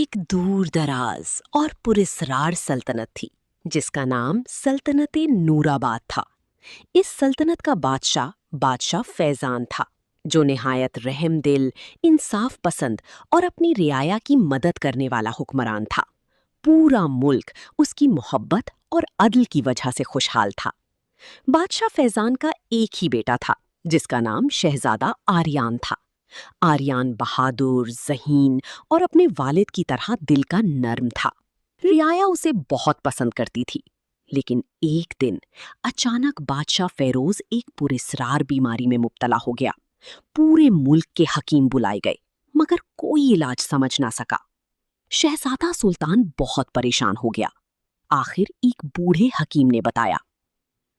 ایک دور دراز اور پراسرار سلطنت تھی جس کا نام سلطنت نورآباد تھا۔ اس سلطنت کا بادشاہ فیضان تھا جو نہایت رحم دل، انصاف پسند اور اپنی رعایا کی مدد کرنے والا حکمران تھا۔ پورا ملک اس کی محبت اور عدل کی وجہ سے خوشحال تھا۔ بادشاہ فیضان کا ایک ہی بیٹا تھا جس کا نام شہزادہ آریان تھا۔ آریان بہادر، ذہین اور اپنے والد کی طرح دل کا نرم تھا۔ رعایا اسے بہت پسند کرتی تھی، لیکن ایک دن اچانک بادشاہ فیروز ایک پراسرار بیماری میں مبتلا ہو گیا۔ پورے ملک کے حکیم بلائے گئے مگر کوئی علاج سمجھ نہ سکا۔ شہزادہ سلطان بہت پریشان ہو گیا۔ آخر ایک بوڑھے حکیم نے بتایا،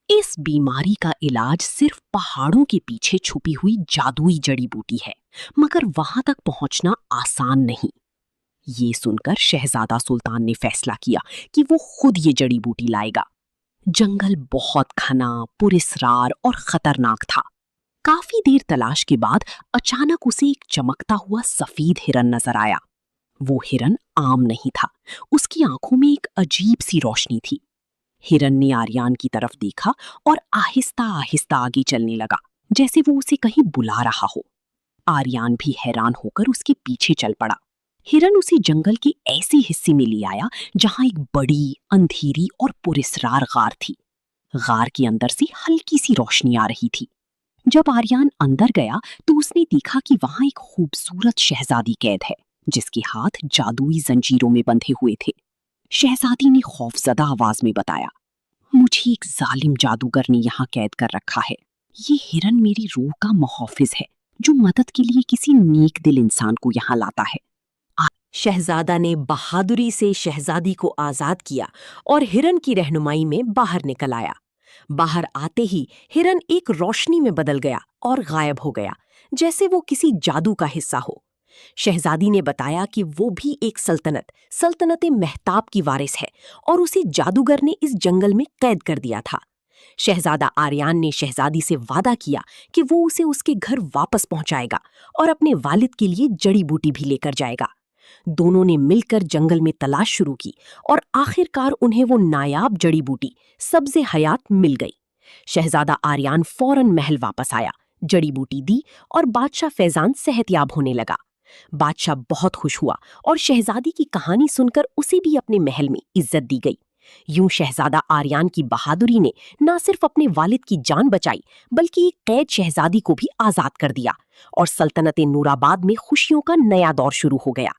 اس بیماری کا علاج صرف پہاڑوں کے پیچھے چھپی ہوئی جادوئی جڑی بوٹی ہے، مگر وہاں تک پہنچنا آسان نہیں۔ یہ سن کر شہزادہ سلطان نے فیصلہ کیا کہ وہ خود یہ جڑی بوٹی لائے گا۔ جنگل بہت گھنا، پراسرار اور خطرناک تھا۔ کافی دیر تلاش کے بعد اچانک اسے ایک چمکتا ہوا سفید ہرن نظر آیا۔ وہ ہرن عام نہیں تھا، اس کی آنکھوں میں ایک عجیب سی روشنی تھی۔ ہرن نے آریان کی طرف دیکھا اور آہستہ آہستہ آگے چلنے لگا جیسے وہ اسے کہیں بلا رہا ہو۔ آریان بھی حیران ہو کر اس کے پیچھے چل پڑا۔ ہرن اسے جنگل کے ایسے حصے میں لے آیا جہاں ایک بڑی، اندھیری اور پراسرار غار تھی۔ غار کے اندر سے ہلکی سی روشنی آ رہی تھی۔ جب آریان اندر گیا تو اس نے دیکھا کہ وہاں ایک خوبصورت شہزادی قید ہے جس کے ہاتھ جادوئی زنجیروں میں بندھے ہوئے تھے۔ شہزادی نے خوفزدہ آواز میں بتایا، مجھے ایک ظالم جادوگر نے یہاں قید کر رکھا ہے۔ یہ ہرن میری روح کا محافظ ہے جو مدد کے لیے کسی نیک دل انسان کو یہاں لاتا ہے۔ شہزادہ نے بہادری سے شہزادی کو آزاد کیا اور ہرن کی رہنمائی میں باہر نکل آیا۔ باہر آتے ہی ہرن ایک روشنی میں بدل گیا اور غائب ہو گیا جیسے وہ کسی جادو کا حصہ ہو۔ شہزادی نے بتایا کہ وہ بھی ایک سلطنت مہتاب کی وارث ہے اور اسے جادوگر نے اس جنگل میں قید کر دیا تھا۔ شہزادہ آریان نے شہزادی سے وعدہ کیا کہ وہ اسے اس کے گھر واپس پہنچائے گا اور اپنے والد کے لیے جڑی بوٹی بھی لے کر جائے گا۔ دونوں نے مل کر جنگل میں تلاش شروع کی اور آخر کار انہیں وہ نایاب جڑی بوٹی سبز حیات مل گئی۔ شہزادہ آریان فوراً محل واپس آیا، جڑی بوٹی دی اور بادشاہ فیضان صحت یاب ہونے لگا۔ بادشاہ بہت خوش ہوا اور شہزادی کی کہانی سن کر اسے بھی اپنے محل میں عزت دی گئی۔ یوں شہزادہ آریان کی بہادری نے نہ صرف اپنے والد کی جان بچائی بلکہ ایک قید شہزادی کو بھی آزاد کر دیا، اور سلطنت نورآباد میں خوشیوں کا نیا دور شروع ہو گیا۔